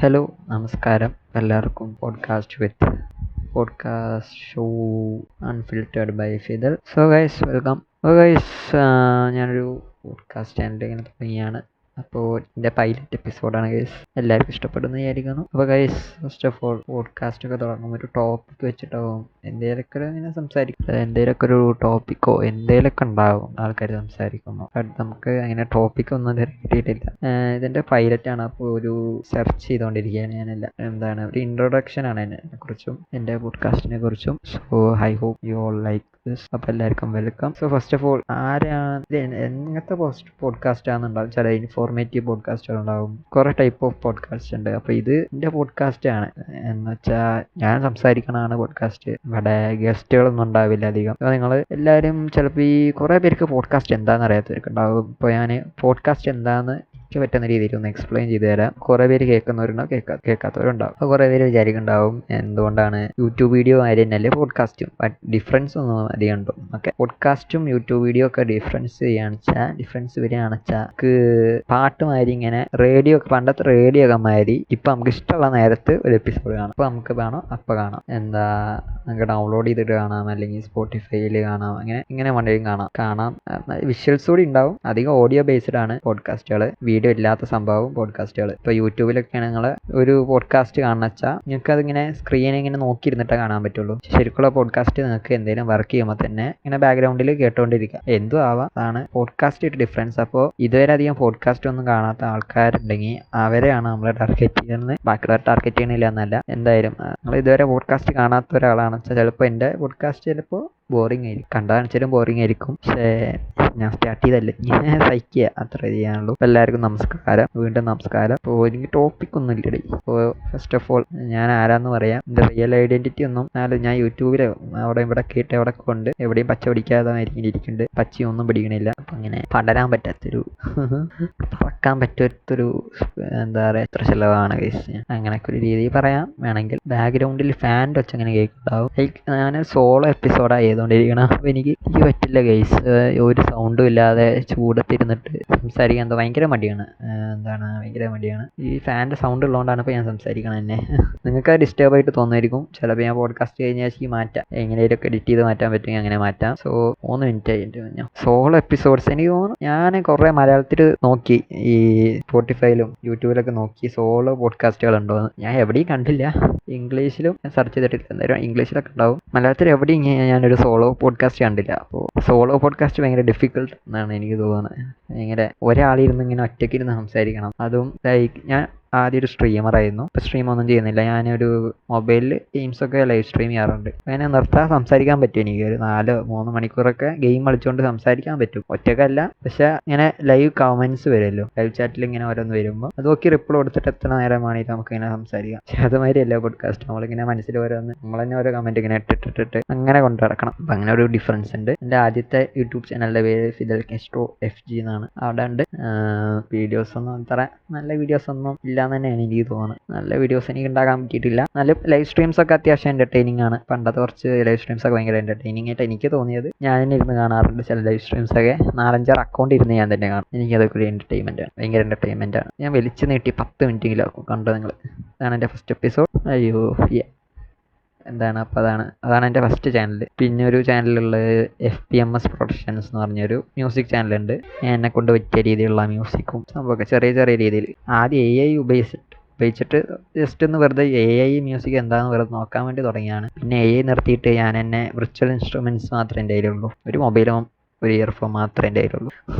Hello, നമസ്കാരം. എല്ലാവർക്കും podcast show unfiltered by Fidal. So guys, welcome. ഞാനൊരു പോഡ്കാസ്റ്റ് ചാനൽ ഇങ്ങനെ തുടങ്ങിയാണ്. അപ്പോൾ എൻ്റെ പൈലറ്റ് എപ്പിസോഡാണ് ഗൈസ്. എല്ലാവർക്കും ഇഷ്ടപ്പെടുന്നു വിചാരിക്കുന്നു. അപ്പോൾ ഗൈസ്, ഫസ്റ്റ് ഓഫ് ഓൾ പോഡ്കാസ്റ്റൊക്കെ തുടങ്ങുമ്പോൾ ഒരു ടോപ്പിക് വെച്ചിട്ടാവും എന്തെങ്കിലുമൊക്കെ ഇങ്ങനെ സംസാരിക്കും. എന്തെങ്കിലുമൊക്കെ ഒരു ടോപ്പിക്കോ എന്തെങ്കിലുമൊക്കെ ഉണ്ടാവും ആൾക്കാർ സംസാരിക്കുന്നു. ബട്ട് നമുക്ക് അങ്ങനെ ടോപ്പിക്കൊന്നും ഇതുവരെ കിട്ടിയിട്ടില്ല. ഇതിൻ്റെ പൈലറ്റാണ്. അപ്പോൾ ഒരു സെർച്ച് ചെയ്തുകൊണ്ടിരിക്കുകയാണ് ഞാനെല്ലാം. ഒരു ഇൻട്രൊഡക്ഷനാണ് എന്നെക്കുറിച്ചും എൻ്റെ പോഡ്കാസ്റ്റിനെ കുറിച്ചും. So I hope you all like this. അപ്പോൾ എല്ലാവർക്കും welcome. So first of all എങ്ങനത്തെ പോഡ്കാസ്റ്റ് ആണെന്നുണ്ടാവും. ചില ഇൻഫോർമേറ്റീവ് പോഡ്കാസ്റ്റുകൾ ഉണ്ടാവും. കുറേ ടൈപ്പ് ഓഫ് പോഡ്കാസ്റ്റ് ഉണ്ട്. അപ്പോൾ ഇത് എൻ്റെ പോഡ്കാസ്റ്റ് ആണ്. എന്ന് വെച്ചാൽ ഞാൻ സംസാരിക്കണതാണ് പോഡ്കാസ്റ്റ്. ഇവിടെ ഗസ്റ്റുകളൊന്നും ഉണ്ടാവില്ല അധികം. അപ്പോൾ നിങ്ങൾ എല്ലാവരും ചിലപ്പോൾ ഈ കുറേ പേർക്ക് പോഡ്കാസ്റ്റ് എന്താണെന്ന് അറിയാത്തവർക്ക് ഉണ്ടാവും. ഇപ്പോൾ ഞാൻ പോഡ്കാസ്റ്റ് എന്താണെന്ന് എനിക്ക് പറ്റുന്ന രീതിയിൽ ഒന്ന് എക്സ്പ്ലെയിൻ ചെയ്ത് തരാം. കുറേ പേര് കേൾക്കുന്നവരുണ്ടാവും, കേൾക്കാത്തവരുണ്ടാവും. അപ്പോൾ കുറേ പേര് വിചാരിക്കുന്നുണ്ടാവും എന്തുകൊണ്ടാണ് യൂട്യൂബ് വീഡിയോ ആര് തന്നെയല്ലേ പോഡ്കാസ്റ്റും. ബട്ട് ഡിഫറൻസ് ഒന്നും അധികം ഉണ്ടോ? ഓക്കെ, പോഡ്കാസ്റ്റും യൂട്യൂബ് വീഡിയോ ഒക്കെ ഡിഫറൻസ് വരികയാണെന്ന് വെച്ചാൽ പാട്ടുമാതിരി ഇങ്ങനെ പണ്ടത്തെ റേഡിയോ ഒക്കെ മാതിരി ഇപ്പം നമുക്ക് ഇഷ്ടമുള്ള നേരത്ത് ഒരു എപ്പിസോഡ് കാണാം. അപ്പോൾ നമുക്ക് വേണം അപ്പോൾ കാണാം. നമുക്ക് ഡൗൺലോഡ് ചെയ്തിട്ട് കാണാം, അല്ലെങ്കിൽ സ്പോട്ടിഫൈയിൽ കാണാം. ഇങ്ങനെ വേണമെങ്കിലും കാണാം. വിഷ്വൽസ് കൂടി ഉണ്ടാവും. അധികം ഓഡിയോ ബേസ്ഡ് ആണ് പോഡ്കാസ്റ്റുകൾ. വീഡിയോ ഇല്ലാത്ത സംഭവം പോഡ്കാസ്റ്റുകൾ. ഇപ്പോൾ യൂട്യൂബിലൊക്കെയാണ് നിങ്ങൾ ഒരു പോഡ്കാസ്റ്റ് കാണുന്ന വെച്ചാൽ നിങ്ങൾക്ക് അതിങ്ങനെ സ്ക്രീനിൽ ഇങ്ങനെ നോക്കിയിരുന്നിട്ടേ കാണാൻ പറ്റുള്ളൂ. ശരിക്കുള്ള പോഡ്കാസ്റ്റ് നിങ്ങൾക്ക് എന്തെങ്കിലും വർക്ക് ചെയ്യുമ്പോൾ തന്നെ ഇങ്ങനെ ബാക്ക്ഗ്രൗണ്ടിൽ കേട്ടുകൊണ്ടിരിക്കുക. എന്തും ആവാം. അതാണ് പോഡ്കാസ്റ്റ് ഡിഫറൻസ്. അപ്പോൾ ഇതുവരെ അധികം പോഡ്കാസ്റ്റ് ഒന്നും കാണാത്ത ആൾക്കാരുണ്ടെങ്കിൽ അവരെയാണ് നമ്മൾ ടാർഗറ്റ് ചെയ്യുന്നത്. ബാക്കിയുള്ളവർ ടാർഗറ്റ് ചെയ്യണില്ല എന്നല്ല. എന്തായാലും നിങ്ങൾ ഇതുവരെ പോഡ്കാസ്റ്റ് കാണാത്ത ഒരാളാണെന്ന് വെച്ചാൽ ചിലപ്പോൾ എൻ്റെ പോഡ്കാസ്റ്റ് ചിലപ്പോൾ ബോറിംഗ് ആയിരിക്കും. കണ്ടാണെച്ചാലും ബോറിംഗ് ആയിരിക്കും. പക്ഷേ ഞാൻ സ്റ്റാർട്ട് ചെയ്തല്ലേ, ഞാൻ സഹിക്കുക, അത്ര ചെയ്യാനുള്ളൂ. എല്ലാവർക്കും നമസ്കാരം, വീണ്ടും നമസ്കാരം. അപ്പോൾ എനിക്ക് ടോപ്പിക്കൊന്നും ഇല്ലടി. അപ്പോൾ ഫസ്റ്റ് ഓഫ് ഓൾ ഞാൻ ആരാന്ന് പറയാം. എൻ്റെ റിയൽ ഐഡൻറ്റിറ്റി ഒന്നും ഞാൻ യൂട്യൂബിൽ അവിടെ ഇവിടെ കേട്ട് അവിടെ കൊണ്ട് എവിടെയും പച്ച പിടിക്കാതെ ഇരിക്കുന്നുണ്ട്. പച്ചയൊന്നും പിടിക്കണില്ല. അപ്പം അങ്ങനെ പടരാൻ പറ്റാത്തൊരു പറക്കാൻ പറ്റാത്തൊരു എന്താ പറയുക, എത്ര ചിലവാണ് കേസ്. അങ്ങനെയൊക്കെ ഒരു രീതിയിൽ പറയാം വേണമെങ്കിൽ. ബാക്ക്ഗ്രൗണ്ടിൽ ഫാൻ്റെ ഒച്ച അങ്ങനെ കേൾക്കുന്നുണ്ടാവും. ഞാൻ സോളോ എപ്പിസോഡാണ് ചെയ്തുകൊണ്ടിരിക്കണം. അപ്പോൾ എനിക്ക് പറ്റില്ല ഗൈസ്. ഒരു സൗണ്ടും ഇല്ലാതെ ചൂടത്തിരുന്നിട്ട് സംസാരിക്കാൻ ഭയങ്കര മടിയാണ്. ഭയങ്കര മടിയാണ്. ഈ ഫാൻ്റെ സൗണ്ട് ഉള്ളതുകൊണ്ടാണ് ഇപ്പോൾ ഞാൻ സംസാരിക്കണം തന്നെ. നിങ്ങൾക്ക് അത് ഡിസ്റ്റർബ് ആയിട്ട് തോന്നുമായിരിക്കും. ചിലപ്പോൾ ഞാൻ പോഡ്കാസ്റ്റ് കഴിഞ്ഞാൽ മാറ്റാം, എങ്ങനെയൊക്കെ എഡിറ്റ് ചെയ്ത് മാറ്റാൻ പറ്റുമെങ്കിൽ അങ്ങനെ മാറ്റാം. സോ 3 മിനിറ്റ് ആയിട്ട് ഞാൻ സോളോ എപ്പിസോഡ്സ് എനിക്ക് തോന്നുന്നു ഞാൻ കുറേ മലയാളത്തിൽ നോക്കി, ഈ സ്പോട്ടിഫൈയിലും യൂട്യൂബിലൊക്കെ നോക്കി സോളോ പോഡ്കാസ്റ്റുകൾ ഉണ്ടോയെന്ന്. ഞാൻ എവിടെയും കണ്ടില്ല. ഇംഗ്ലീഷിലും ഞാൻ സെർച്ച് ചെയ്തിട്ടില്ല. എന്തായാലും ഇംഗ്ലീഷിലൊക്കെ ഉണ്ടാവും. മലയാളത്തിൽ എവിടെയും ഞാനൊരു സോളോ പോഡ്കാസ്റ്റ് കണ്ടില്ല. അപ്പോൾ സോളോ പോഡ്കാസ്റ്റ് ഭയങ്കര ഡിഫിക്കൽട്ട് എന്നാണ് എനിക്ക് തോന്നുന്നത്. ഭയങ്കര ഒരാളിരുന്ന് ഇങ്ങനെ ഒറ്റയ്ക്കിരുന്ന് സംസാരിക്കണം. അതും ഞാൻ ആദ്യം ഒരു സ്ട്രീമറായിരുന്നു. ഇപ്പോൾ സ്ട്രീമൊന്നും ചെയ്യുന്നില്ല. ഞാനൊരു മൊബൈലിൽ ഗെയിംസൊക്കെ ലൈവ് സ്ട്രീം ചെയ്യാറുണ്ട്. അങ്ങനെ നിർത്താതെ സംസാരിക്കാൻ പറ്റും. എനിക്ക് ഒരു 4-3 മണിക്കൂറൊക്കെ ഗെയിം കളിച്ചുകൊണ്ട് സംസാരിക്കാൻ പറ്റും. ഒറ്റയ്ക്കല്ല, പക്ഷേ ഇങ്ങനെ ലൈവ് കമൻസ് വരുമല്ലോ, ലൈവ് ചാറ്റിൽ ഇങ്ങനെ ഓരോന്ന് വരുമ്പോൾ അത് നോക്കി റിപ്ലൈ കൊടുത്തിട്ട് എത്ര നേരമാണെങ്കിൽ നമുക്കിങ്ങനെ സംസാരിക്കാം. പക്ഷേ അതുമാതിരി അല്ല പോഡ്കാസ്റ്റ്. നമ്മളിങ്ങനെ മനസ്സിൽ ഓരോന്ന് നമ്മൾ തന്നെ ഓരോ കമൻറ്റ് ഇങ്ങനെ ഇട്ടിട്ട് അങ്ങനെ കൊണ്ടു നടക്കണം. അപ്പം അങ്ങനെ ഒരു ഡിഫറൻസ് ഉണ്ട്. എൻ്റെ ആദ്യത്തെ യൂട്യൂബ് ചാനലിൻ്റെ പേര് ഫിദൽ കാസ്ട്രോ FG എന്നാണ്. അവിടെ ഉണ്ട് വീഡിയോസൊന്നും അത്ര നല്ല വീഡിയോസൊന്നും ഇല്ലാന്ന് തന്നെയാണ് എനിക്ക് തോന്നുന്നത്. നല്ല വീഡിയോസ് എനിക്ക് ഉണ്ടാക്കാൻ പറ്റിയിട്ടില്ല. നല്ല ലൈവ് സ്ട്രീംസ് ഒക്കെ അത്യാവശ്യം എൻ്റർടൈനിങ് ആണ്. പണ്ടത്തെ കുറച്ച് ലൈവ് സ്ട്രീംസ് ഒക്കെ ഭയങ്കര എൻ്റർടൈനിങ് ആയിട്ട് എനിക്ക് തോന്നിയത്. ഞാൻ തന്നെ ഇരുന്ന് കാണാറുണ്ട് ചില ലൈവ് സ്ട്രീംസ് ഒക്കെ. 4-5 അക്കൗണ്ട് ഇരുന്ന് ഞാൻ തന്നെ കാണും. എനിക്കതൊക്കെ ഒരു എൻ്റർടൈൻമെൻ്റ് ആണ്, ഭയങ്കര എൻ്റർടൈൻമെൻ്റ് ആണ്. ഞാൻ വലിച്ചു നീട്ടി 10 മിനിറ്റെങ്കിലും കണ്ടോ നിങ്ങൾ. അതാണ് എൻ്റെ ഫസ്റ്റ് എപ്പിസോഡ്. അയ്യോ അപ്പോൾ അതാണ് എൻ്റെ ഫസ്റ്റ് ചാനൽ. പിന്നെ ഒരു ചാനലുള്ളത് FPMS പ്രൊഡക്ഷൻസ് എന്ന് പറഞ്ഞൊരു മ്യൂസിക് ചാനലുണ്ട്. എന്നെ കൊണ്ട് പറ്റിയ രീതിയിലുള്ള മ്യൂസിക്കും സംഭവമൊക്കെ ചെറിയ രീതിയിൽ. ആദ്യം AI ഉപയോഗിച്ചിട്ട് ജസ്റ്റ് ഒന്ന് വെറുതെ AI മ്യൂസിക് എന്താണെന്ന് വെറുതെ നോക്കാൻ വേണ്ടി തുടങ്ങിയാണ്. പിന്നെ AI നിർത്തിയിട്ട് ഞാൻ എന്നെ വിർച്വൽ ഇൻസ്ട്രുമെൻറ്റ്സ് മാത്രമേ എൻ്റെ കയ്യിലുള്ളൂ. ഒരു മൊബൈലും ഒരു ഇയർഫോൺ മാത്രമേ എൻ്റെ കയ്യിലുള്ളൂ.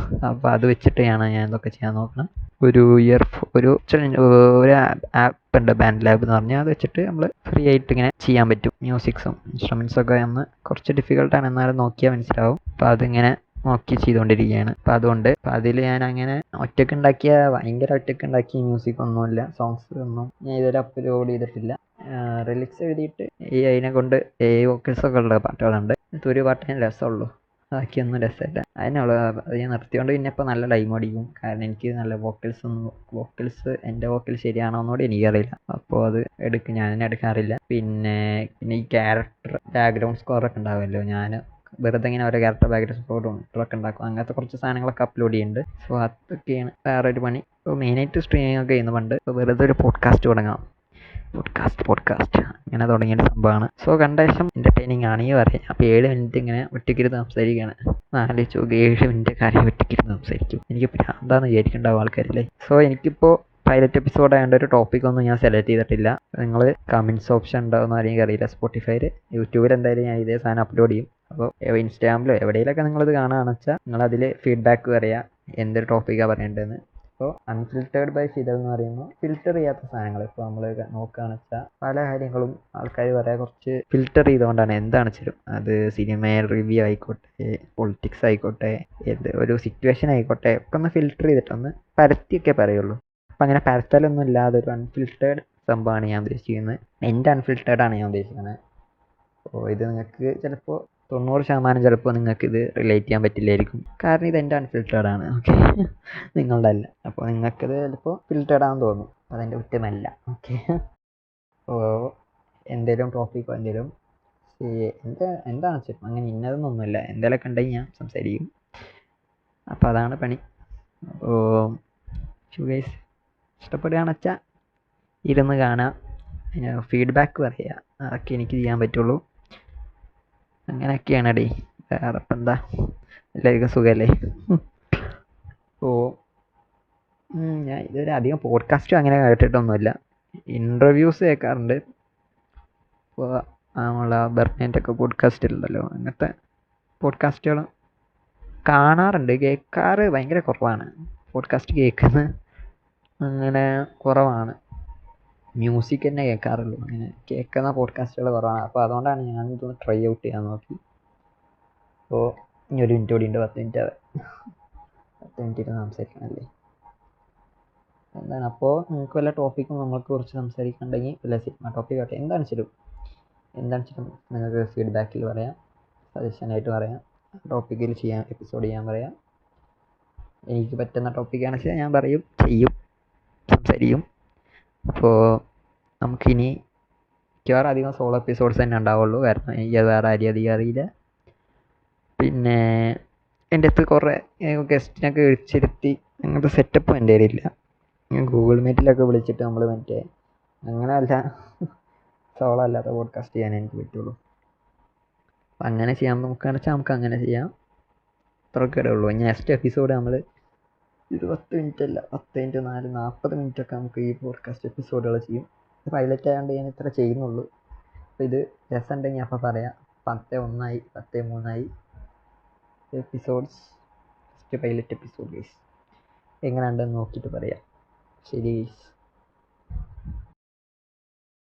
അപ്പോൾ അത് വെച്ചിട്ടാണ് ഞാൻ ഇതൊക്കെ ചെയ്യാൻ നോക്കണം. ഒരു ആപ്പ് ഉണ്ട്, ബാൻഡ് ലാബ് എന്ന് പറഞ്ഞാൽ. അത് വെച്ചിട്ട് നമ്മൾ ഫ്രീ ആയിട്ട് ഇങ്ങനെ ചെയ്യാൻ പറ്റും. മ്യൂസിക്സും ഇൻസ്ട്രുമെൻറ്റ്സൊക്കെ ഒന്ന് കുറച്ച് ഡിഫിക്കൽട്ടാണ്, എന്നാലും നോക്കിയാൽ മനസ്സിലാവും. അപ്പോൾ അതിങ്ങനെ നോക്കി ചെയ്തുകൊണ്ടിരിക്കുകയാണ്. അപ്പോൾ അതുകൊണ്ട് അതിൽ ഞാൻ അങ്ങനെ ഭയങ്കര ഒറ്റയ്ക്കുണ്ടാക്കിയ മ്യൂസിക് ഒന്നുമില്ല. സോങ്സ് ഒന്നും ഞാൻ ഇതുവരെ അപ്ലോഡ് ചെയ്തിട്ടില്ല. റിലിക്സ് എഴുതിയിട്ട് അതിനെ കൊണ്ട് വോക്കൽസൊക്കെ ഉള്ള പാട്ടുകളുണ്ട്. ഒരു പാട്ടേ രസമുള്ളൂ, ബാക്കിയൊന്നും രസമില്ല. അതിനുള്ള അത് ഞാൻ നിർത്തിയോണ്ട് പിന്നെ ഇപ്പോൾ നല്ല ടൈം അടിക്കും. കാരണം എനിക്ക് നല്ല എൻ്റെ വോക്കൽ ശരിയാണോ എന്നുകൂടി എനിക്കറിയില്ല. അപ്പോൾ അത് ഞാൻ തന്നെ എടുക്കാറില്ല. പിന്നെ ഈ ക്യാരക്ടർ ബാക്ക്ഗ്രൗണ്ട് സ്കോറൊക്കെ ഉണ്ടാവുമല്ലോ, ഞാൻ വെറുതെ ഇങ്ങനെ ഓരോ ക്യാരക്ടർ ബാക്ക്ഗ്രൗണ്ട് ഫോട്ടോ ഇട്ടൊക്കെ ഉണ്ടാക്കും. അങ്ങനത്തെ കുറച്ച് സാധനങ്ങളൊക്കെ അപ്ലോഡ് ചെയ്യുന്നുണ്ട്. സോ അതൊക്കെയാണ് വേറൊരു പണി. ഇപ്പോൾ മെയിനായിട്ട് സ്ട്രീമിംഗ് ഒക്കെ ചെയ്യുന്ന പണ്ട്. ഇപ്പോൾ വെറുതെ ഒരു പോഡ്കാസ്റ്റ് തുടങ്ങാം. പോഡ്കാസ്റ്റ് ഇങ്ങനെ തുടങ്ങിയൊരു സംഭവമാണ്. സോ കണ്ട ശേഷം എൻ്റർടൈനിങ് ആണെങ്കിൽ പറയാം. അപ്പോൾ 7 മിനിറ്റ് ഇങ്ങനെ ഒറ്റയ്ക്കിരുന്ന് സംസാരിക്കുകയാണ്. ആലോചിച്ചു 7 മിനിറ്റ് കാര്യം ഒറ്റയ്ക്കിരുന്ന് സംസാരിക്കും. എനിക്ക് ഭ്രാന്താന്ന് വിചാരിക്കേണ്ടാവും ആൾക്കാരില്ലേ. സോ എനിക്കിപ്പോൾ പൈലറ്റ് എപ്പിസോഡ് ആയതുകൊണ്ട് ഒരു ടോപ്പിക്കൊന്നും ഞാൻ സെലക്ട് ചെയ്തിട്ടില്ല. നിങ്ങൾ കമൻറ്റ്സ് ഓപ്ഷൻ ഉണ്ടാവുമെന്ന് ആരെങ്കിലും അറിയില്ല. സ്പോട്ടിഫൈയിൽ യൂട്യൂബിൽ എന്തായാലും ഞാൻ ഇതേ സാധനം അപ്ലോഡ് ചെയ്യും. അപ്പോൾ ഇൻസ്റ്റാഗ്രാമിലോ എവിടെയെങ്കിലൊക്കെ നിങ്ങളിത് കാണുകയാണെന്ന് വെച്ചാൽ നിങ്ങളതിൽ ഫീഡ്ബാക്ക് പറയുക എന്തൊരു ടോപ്പിക്കാണ് പറയേണ്ടതെന്ന്. ഇപ്പോൾ അൺഫിൽറ്റേർഡ് ബൈ ഫിദൽ എന്ന് പറയുമ്പോൾ ഫിൽറ്റർ ചെയ്യാത്ത സാധനങ്ങൾ. ഇപ്പോൾ നമ്മൾ നോക്കുകയാണെന്ന് വെച്ചാൽ പല കാര്യങ്ങളും ആൾക്കാർ പറയാൻ കുറച്ച് ഫിൽറ്റർ ചെയ്തുകൊണ്ടാണ് എന്താണ് വെച്ചാലും. അത് സിനിമയിൽ റിവ്യൂ ആയിക്കോട്ടെ, പൊളിറ്റിക്സ് ആയിക്കോട്ടെ, ഒരു സിറ്റുവേഷൻ ആയിക്കോട്ടെ, ഒക്കെ ഒന്ന് ഫിൽറ്റർ ചെയ്തിട്ടൊന്ന് പരത്തിയൊക്കെ പറയുള്ളൂ. അപ്പം അങ്ങനെ പരത്തലൊന്നും ഇല്ലാതെ ഒരു അൺഫിൽറ്റേർഡ് സംഭവമാണ് ഞാൻ ഉദ്ദേശിക്കുന്നത്. എൻ്റെ അൺഫിൽറ്റേർഡാണ് ഞാൻ ഉദ്ദേശിക്കുന്നത്. അപ്പോൾ ഇത് നിങ്ങൾക്ക് ചിലപ്പോൾ 90% ചിലപ്പോൾ നിങ്ങൾക്ക് ഇത് റിലേറ്റ് ചെയ്യാൻ പറ്റില്ലായിരിക്കും. കാരണം ഇത് എൻ്റെ അൺഫിൽറ്റേർഡ് ആണ്. ഓക്കെ, നിങ്ങളുടെ അല്ല. അപ്പോൾ നിങ്ങൾക്കത് ചിലപ്പോൾ ഫിൽറ്റേർഡ് ആണെന്ന് തോന്നും. അതെൻ്റെ കുറ്റമല്ല. ഓക്കെ, അപ്പോൾ എന്തെങ്കിലും ടോപ്പിക്കോ എന്തെങ്കിലും എന്താണ് വെച്ചാൽ അങ്ങനെ ഇന്നതെന്നൊന്നുമില്ല. എന്തെങ്കിലുമൊക്കെ ഉണ്ടെങ്കിൽ ഞാൻ സംസാരിക്കും. അപ്പോൾ അതാണ് പണി. അപ്പോൾ ഗൈസ് ഇഷ്ടപ്പെടുകയാണെന്ന് വെച്ചാൽ ഇരുന്ന് കാണാം, ഫീഡ്ബാക്ക് പറയുക. അതൊക്കെ എനിക്ക് ചെയ്യാൻ പറ്റുള്ളൂ. അങ്ങനെയൊക്കെയാണ് ഡേ. വേറെ ഇപ്പം എന്താ, എല്ലാവർക്കും സുഖമല്ലേ? ഓ, ഞാൻ ഇതുവരെ അധികം പോഡ്കാസ്റ്റും അങ്ങനെ കേട്ടിട്ടൊന്നുമില്ല. ഇൻ്റർവ്യൂസ് കേൾക്കാറുണ്ട്. ഇപ്പോൾ നമ്മളെ ബെർണേൻ്റെ ഒക്കെ പോഡ്കാസ്റ്റിലുണ്ടല്ലോ, അങ്ങനത്തെ പോഡ്കാസ്റ്റുകൾ കാണാറുണ്ട്. കേൾക്കാറ് ഭയങ്കര കുറവാണ്. പോഡ്കാസ്റ്റ് കേൾക്കുന്നത് അങ്ങനെ കുറവാണ്. മ്യൂസിക് തന്നെ കേൾക്കാറുള്ളൂ. അങ്ങനെ കേൾക്കുന്ന പോഡ്കാസ്റ്റുകൾ കുറവാണ്. അപ്പോൾ അതുകൊണ്ടാണ് ഞാനിതൊന്ന് ട്രൈ ഔട്ട് ചെയ്യാൻ നോക്കി. അപ്പോൾ ഇനി ഒരു മിനിറ്റ് കൂടി ഉണ്ട്, 10 മിനിറ്റ്. 10 മിനിറ്റ് ഇരുന്ന് സംസാരിക്കണമല്ലേ. എന്താണ് അപ്പോൾ നിങ്ങൾക്ക് വല്ല ടോപ്പിക്കും നമ്മൾക്ക് കുറിച്ച് സംസാരിക്കണമെങ്കിൽ വല്ല സിനിമ ടോപ്പിക് ആട്ടെ, എന്താണെന്ന് വെച്ചാലും നിങ്ങൾക്ക് ഫീഡ്ബാക്കിൽ പറയാം, സജഷനായിട്ട് പറയാം, ടോപ്പിക്കിൽ എപ്പിസോഡ് ചെയ്യാൻ പറയാം. എനിക്ക് പറ്റുന്ന ടോപ്പിക്കാണെന്ന് വെച്ചാൽ ഞാൻ പറയും, ചെയ്യും, സംസാരിക്കും. അപ്പോൾ നമുക്കിനി മിക്കവാറും അധികം സോളോ എപ്പിസോഡ്സ് തന്നെ ഉണ്ടാവുള്ളൂ. കാരണം എനിക്കത് വേറെ ആരും അധികം അറിയില്ല. പിന്നെ എൻ്റെ അടുത്ത് കുറേ ഗസ്റ്റിനൊക്കെ വിളിച്ചിരുത്തി അങ്ങനത്തെ സെറ്റപ്പും എൻ്റെ കയ്യിലില്ല. ഞാൻ ഗൂഗിൾ മീറ്റിലൊക്കെ വിളിച്ചിട്ട് നമ്മൾ അങ്ങനെയല്ല, സോളോ അല്ലാത്ത പോഡ്കാസ്റ്റ് ചെയ്യാൻ എനിക്ക് പറ്റുള്ളൂ. അപ്പം അങ്ങനെ ചെയ്യാൻ നോക്കുകയാണെന്ന് വെച്ചാൽ നമുക്ക് അങ്ങനെ ചെയ്യാം. അത്രയൊക്കെ ഉള്ളൂ. നെക്സ്റ്റ് എപ്പിസോഡ് നമ്മൾ 20 മിനിറ്റ് അല്ല, 10 ഇൻറ്റു 4 40 മിനിറ്റൊക്കെ നമുക്ക് ഈ പോഡ്കാസ്റ്റ് എപ്പിസോഡുകൾ ചെയ്യും. പൈലറ്റ് ആയതുകൊണ്ട് ഞാൻ ഇത്ര ചെയ്യുന്നുള്ളൂ. അപ്പോൾ ഇത് രസമുണ്ടെങ്കിൽ അപ്പോൾ പറയാം. 10-1 10-3 episodes, first pilot episode guys എങ്ങനെ ഉണ്ടെന്ന് നോക്കിയിട്ട് പറയാം. ശരി ഗൈസ്.